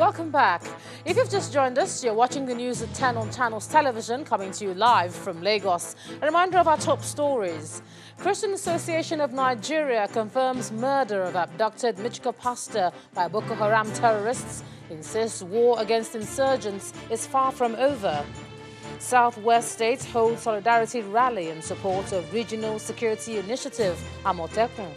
Welcome back. If you've just joined us, you're watching the news at 10 on Channels Television, coming to you live from Lagos. A reminder of our top stories. Christian Association of Nigeria confirms murder of abducted Michika pastor by Boko Haram terrorists, insists war against insurgents is far from over. Southwest states hold solidarity rally in support of regional security initiative, Amotekun.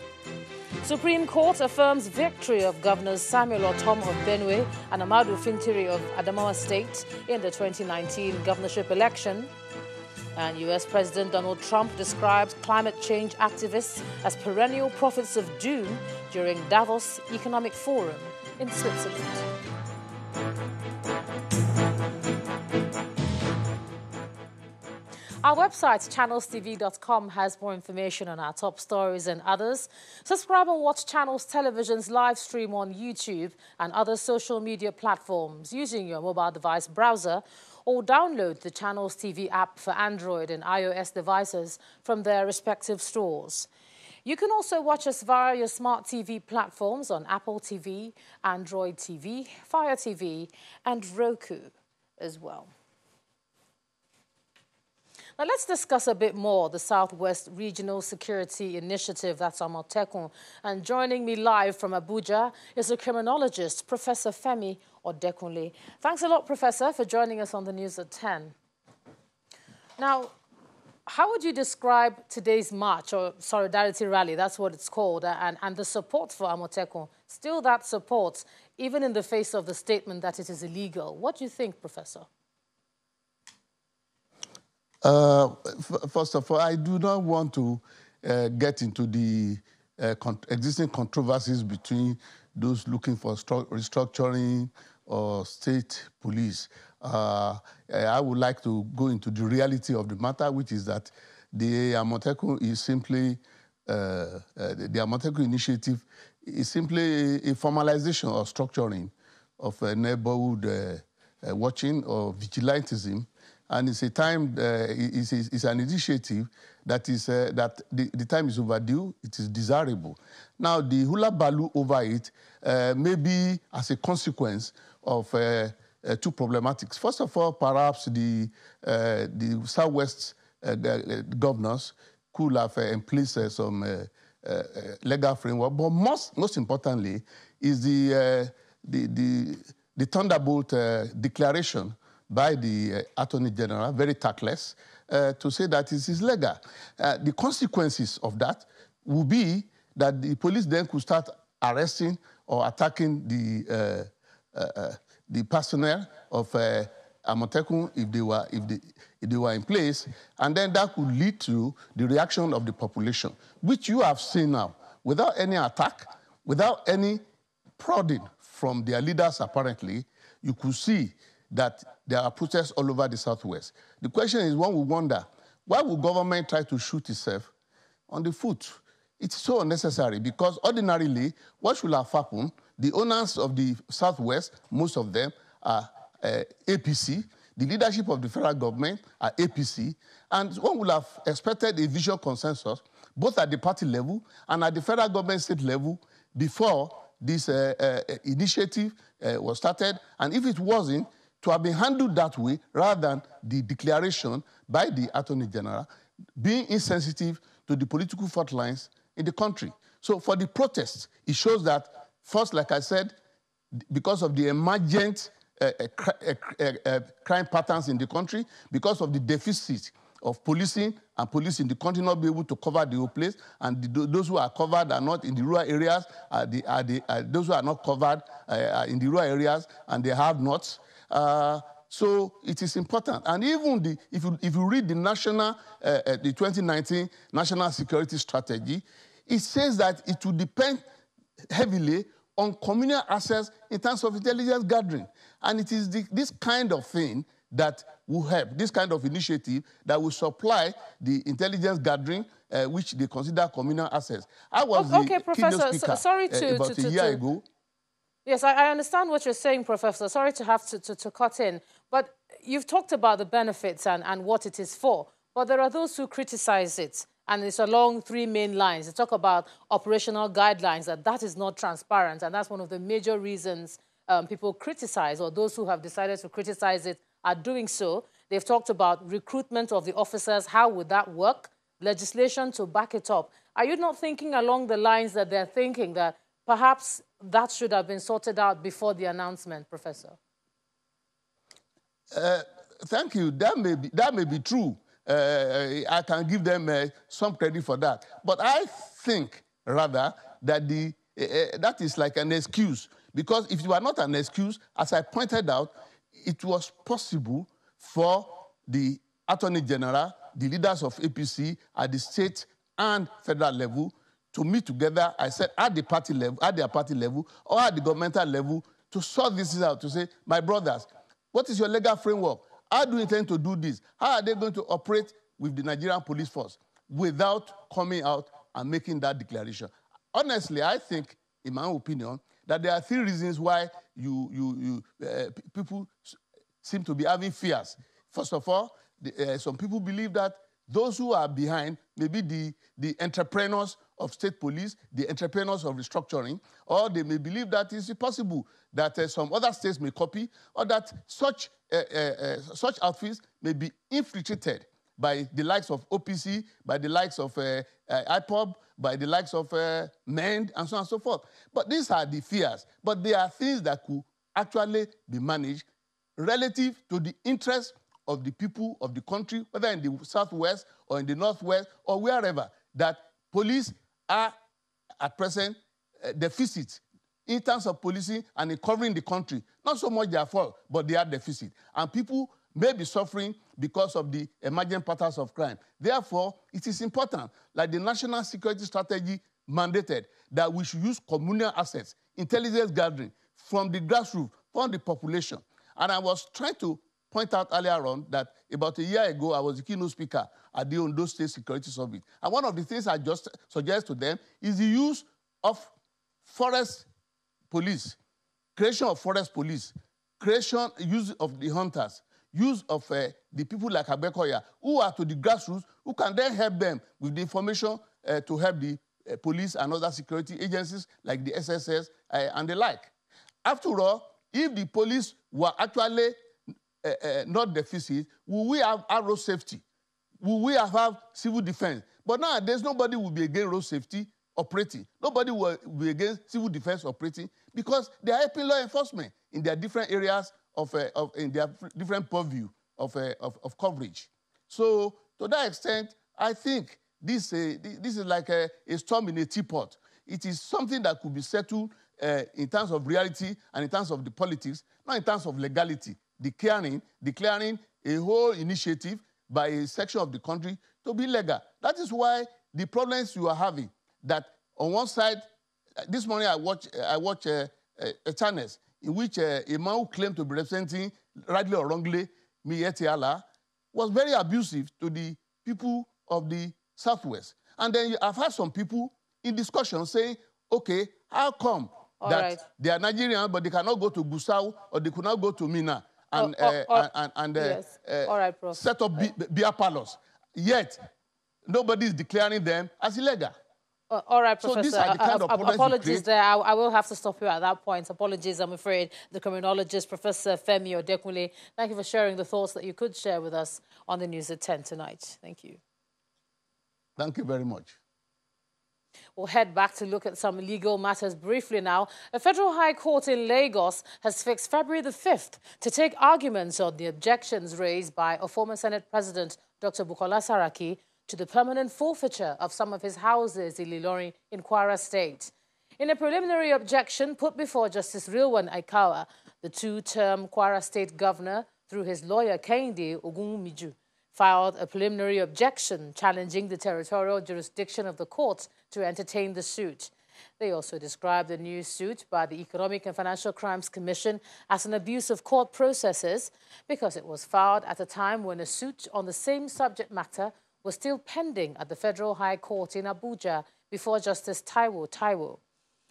Supreme Court affirms victory of Governors Samuel Otom of Benue and Amadu Fintiri of Adamawa State in the 2019 governorship election. And U.S. President Donald Trump describes climate change activists as perennial prophets of doom during Davos Economic Forum in Switzerland. Our website, channelstv.com, has more information on our top stories and others. Subscribe and watch Channels Television's live stream on YouTube and other social media platforms using your mobile device browser, or download the Channels TV app for Android and iOS devices from their respective stores. You can also watch us via your smart TV platforms on Apple TV, Android TV, Fire TV, and Roku as well. Now, let's discuss a bit more the Southwest Regional Security Initiative, that's Amotekun. And joining me live from Abuja is a criminologist, Professor Femi Odekunle. Thanks a lot, Professor, for joining us on the news at 10. Now, how would you describe today's march, or solidarity rally, that's what it's called, and the support for Amotekun? Still that support, even in the face of the statement that it is illegal. What do you think, Professor? First of all, I do not want to get into the existing controversies between those looking for restructuring or state police. I would like to go into the reality of the matter, which is that the Amotekun is simply, the Amotekun initiative is simply a formalization or structuring of neighborhood watching or vigilantism. And it's a time, it's an initiative that is that the time is overdue. It is desirable. Now, the hula baloo over it may be as a consequence of two problematics. First of all, perhaps the Southwest governors could have in place some legal framework, but most importantly is the Thunderbolt declaration by the Attorney General, very tactless, to say that it is legal. The consequences of that would be that the police then could start arresting or attacking the personnel of Amotekun if they were in place, and then that could lead to the reaction of the population, which you have seen now, without any attack, without any prodding from their leaders apparently. You could see that there are protests all over the Southwest. The question is, one will wonder, why would government try to shoot itself on the foot? It's so unnecessary, because ordinarily, what should have happened, the owners of the Southwest, most of them are APC, the leadership of the federal government are APC, and one would have expected a visual consensus, both at the party level and at the federal government state level, before this initiative was started. And if it wasn't, to have been handled that way, rather than the declaration by the Attorney General being insensitive to the political fault lines in the country. So for the protests, it shows that, first, like I said, because of the emergent crime patterns in the country, because of the deficit of policing, and police in the country not be able to cover the whole place, and those who are covered are not in the rural areas, those who are not covered are in the rural areas, and they have not. So it is important. And even if you read the 2019 National Security Strategy, it says that it will depend heavily on communal access in terms of intelligence gathering. And it is this kind of thing that will help, this kind of initiative that will supply the intelligence gathering which they consider communal access. I was okay, Professor, sorry to about a year ago. Yes, I understand what you're saying, Professor. Sorry to have to cut in. But you've talked about the benefits and what it is for. But there are those who criticize it. And it's along three main lines. They talk about operational guidelines, that is not transparent. And that's one of the major reasons people criticize, or those who have decided to criticize it are doing so. They've talked about recruitment of the officers. How would that work? Legislation to back it up. Are you not thinking along the lines that they're thinking, that perhaps that should have been sorted out before the announcement, Professor? Thank you. That may be true. I can give them some credit for that. But I think, rather, that that is like an excuse. Because if you are not an excuse, as I pointed out, it was possible for the Attorney General, the leaders of APC at the state and federal level to meet together, I said, at the party level, at their party level, or at the governmental level, to sort this out, to say, my brothers, what is your legal framework? How do you intend to do this? How are they going to operate with the Nigerian police force without coming out and making that declaration? Honestly, I think, in my opinion, that there are 3 reasons why people seem to be having fears. First of all, some people believe that those who are behind may be the entrepreneurs of state police, the entrepreneurs of restructuring, or they may believe that it's possible that some other states may copy, or that such outfits may be infiltrated by the likes of OPC, by the likes of IPOB, by the likes of MEND, and so on and so forth. But these are the fears. But they are things that could actually be managed relative to the interests of the people of the country, whether in the southwest or in the northwest or wherever, that police are at present deficit in terms of policing and in covering the country. Not so much their fault, but they are deficit. And people may be suffering because of the emerging patterns of crime. Therefore, it is important, like the National Security Strategy mandated, that we should use communal assets, intelligence gathering, from the grassroots, from the population. And I was trying to point out earlier on that about a year ago, I was the keynote speaker at the Ondo State Security Summit. And one of the things I just suggest to them is the use of forest police, creation of forest police, use of the hunters, use of the people like Abekoya, who are to the grassroots, who can then help them with the information to help the police and other security agencies like the SSS and the like. After all, if the police were actually not deficit, will we have road safety? Will we have civil defense? But nowadays, nobody will be against road safety operating. Nobody will be against civil defense operating because they are helping law enforcement in their different areas in their different purview of coverage. So, to that extent, I think this is like a storm in a teapot. It is something that could be settled in terms of reality and in terms of the politics, not in terms of legality. Declaring a whole initiative by a section of the country to be legal. That is why the problems you are having, that on one side, this morning I watched a channels in which a man who claimed to be representing, rightly or wrongly, Miyetti Allah, was very abusive to the people of the Southwest. And then I've had some people in discussion saying, okay, how come they are Nigerian, but they cannot go to Gusau or they could not go to Mina and yes. All right, Prof. set up beer parlors. Yet, nobody is declaring them as illegal. All right, Professor. So these are the kind of problems apologies there. I will have to stop you at that point. Apologies, I'm afraid. The criminologist, Professor Femi Odekunle, thank you for sharing the thoughts that you could share with us on the News at 10 tonight. Thank you. Thank you very much. We'll head back to look at some legal matters briefly now. A federal high court in Lagos has fixed February the 5th to take arguments on the objections raised by a former Senate President, Dr. Bukola Saraki, to the permanent forfeiture of some of his houses in Ilorin in Kwara State. In a preliminary objection put before Justice Rilwan Aikawa, the 2-term Kwara State governor, through his lawyer Kehinde Ogunmiju, filed a preliminary objection challenging the territorial jurisdiction of the court to entertain the suit. They also described the new suit by the Economic and Financial Crimes Commission as an abuse of court processes because it was filed at a time when a suit on the same subject matter was still pending at the Federal High Court in Abuja before Justice Taiwo.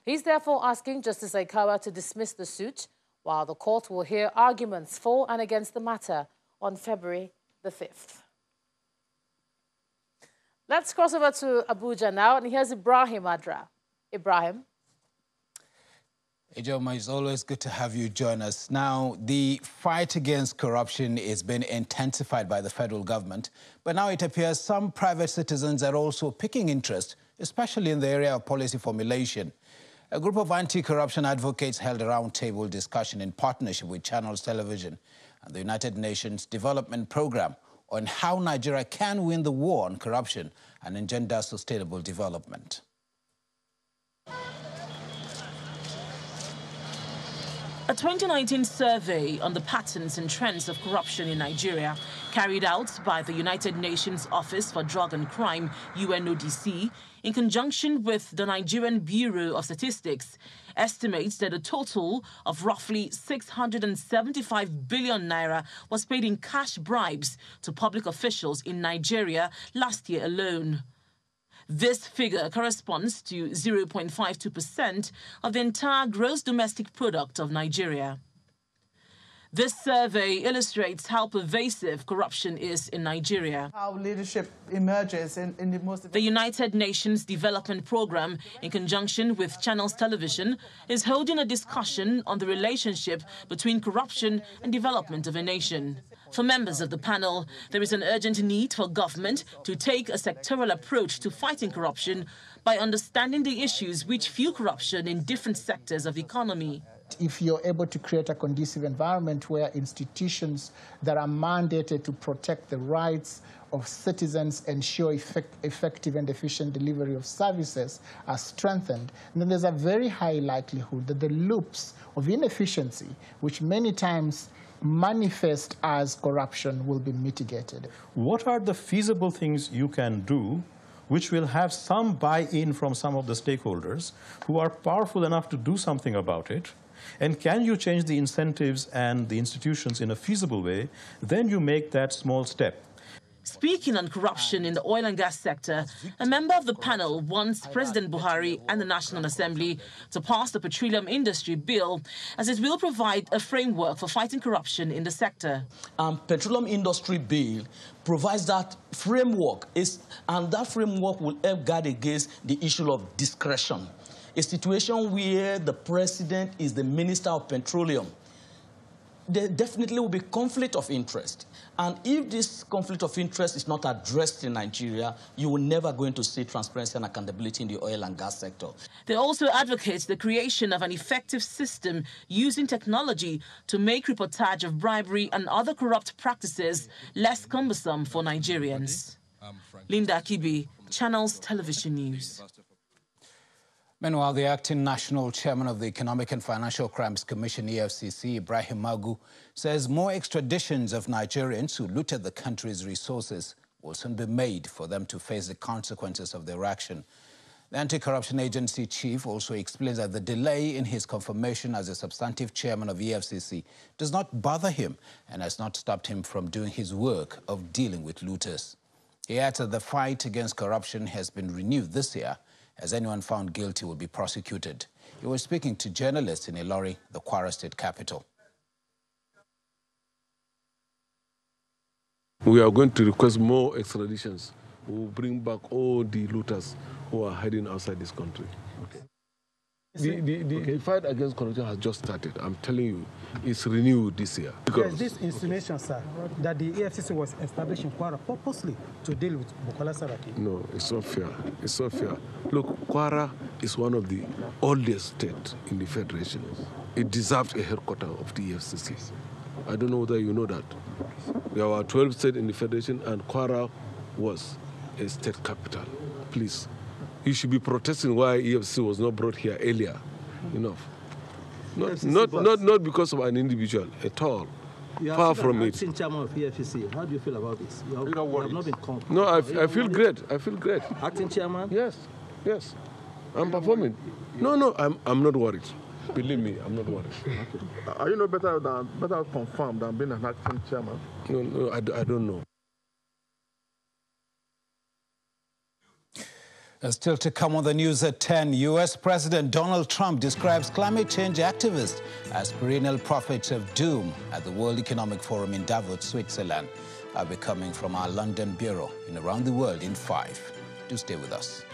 He's therefore asking Justice Aikawa to dismiss the suit, while the court will hear arguments for and against the matter on February the 5th. Let's cross over to Abuja now, and here's Ibrahim Adra. Ibrahim. Ejoma, it's always good to have you join us. Now, the fight against corruption is being intensified by the federal government, but now it appears some private citizens are also picking interest, especially in the area of policy formulation. A group of anti-corruption advocates held a roundtable discussion in partnership with Channels Television and the United Nations Development Programme on how Nigeria can win the war on corruption and engender sustainable development. A 2019 survey on the patterns and trends of corruption in Nigeria, carried out by the United Nations Office for Drug and Crime, UNODC, in conjunction with the Nigerian Bureau of Statistics, estimates that a total of roughly 675 billion naira was paid in cash bribes to public officials in Nigeria last year alone. This figure corresponds to 0.52% of the entire gross domestic product of Nigeria. This survey illustrates how pervasive corruption is in Nigeria. How leadership emerges in the most... The United Nations Development Programme, in conjunction with Channels Television, is holding a discussion on the relationship between corruption and development of a nation. For members of the panel, there is an urgent need for government to take a sectoral approach to fighting corruption by understanding the issues which fuel corruption in different sectors of the economy. If you're able to create a conducive environment where institutions that are mandated to protect the rights of citizens ensure effective and efficient delivery of services are strengthened, then there's a very high likelihood that the loops of inefficiency, which many times manifest as corruption, will be mitigated. What are the feasible things you can do which will have some buy-in from some of the stakeholders who are powerful enough to do something about it? And can you change the incentives and the institutions in a feasible way? Then you make that small step. Speaking on corruption in the oil and gas sector, a member of the panel wants President Buhari and the National Assembly to pass the Petroleum Industry Bill, as it will provide a framework for fighting corruption in the sector. Petroleum Industry Bill provides that framework, and that framework will help guard against the issue of discretion. A situation where the president is the Minister of Petroleum, there definitely will be conflict of interest. And if this conflict of interest is not addressed in Nigeria, you will never going to see transparency and accountability in the oil and gas sector. They also advocate the creation of an effective system using technology to make reportage of bribery and other corrupt practices less cumbersome for Nigerians. Linda Akibi, Channels Television News. Meanwhile, the acting national chairman of the Economic and Financial Crimes Commission, EFCC, Ibrahim Magu, says more extraditions of Nigerians who looted the country's resources will soon be made for them to face the consequences of their action. The anti-corruption agency chief also explains that the delay in his confirmation as a substantive chairman of EFCC does not bother him and has not stopped him from doing his work of dealing with looters. He adds that the fight against corruption has been renewed this year, as anyone found guilty will be prosecuted. He was speaking to journalists in Ilori, the Kwara State capital. We are going to request more extraditions. We will bring back all the looters who are hiding outside this country. Okay. The fight against corruption has just started. I'm telling you, it's renewed this year. There's this insinuation, sir, that the EFCC was established in Kwara purposely to deal with Bukola Saraki. No, it's not fair. It's not fair. Look, Kwara is one of the oldest states in the Federation. It deserves a headquarter of the EFCC. I don't know whether you know that. There were 12 states in the Federation, and Kwara was a state capital. Please. You should be protesting why EFCC was not brought here earlier. Enough. Not because of an individual at all. Far from it. Acting chairman of EFCC. How do you feel about this? You have not been confident. No, I feel great. I feel great. Acting chairman? Yes. Yes. I'm performing. No, I'm not worried. Believe me, I'm not worried. Okay. Are you no better confirmed than being an acting chairman? No, I don't know. Still to come on the news at 10, U.S. President Donald Trump describes climate change activists as perennial prophets of doom at the World Economic Forum in Davos, Switzerland. I'll be coming from our London bureau in Around the World in 5. Do stay with us.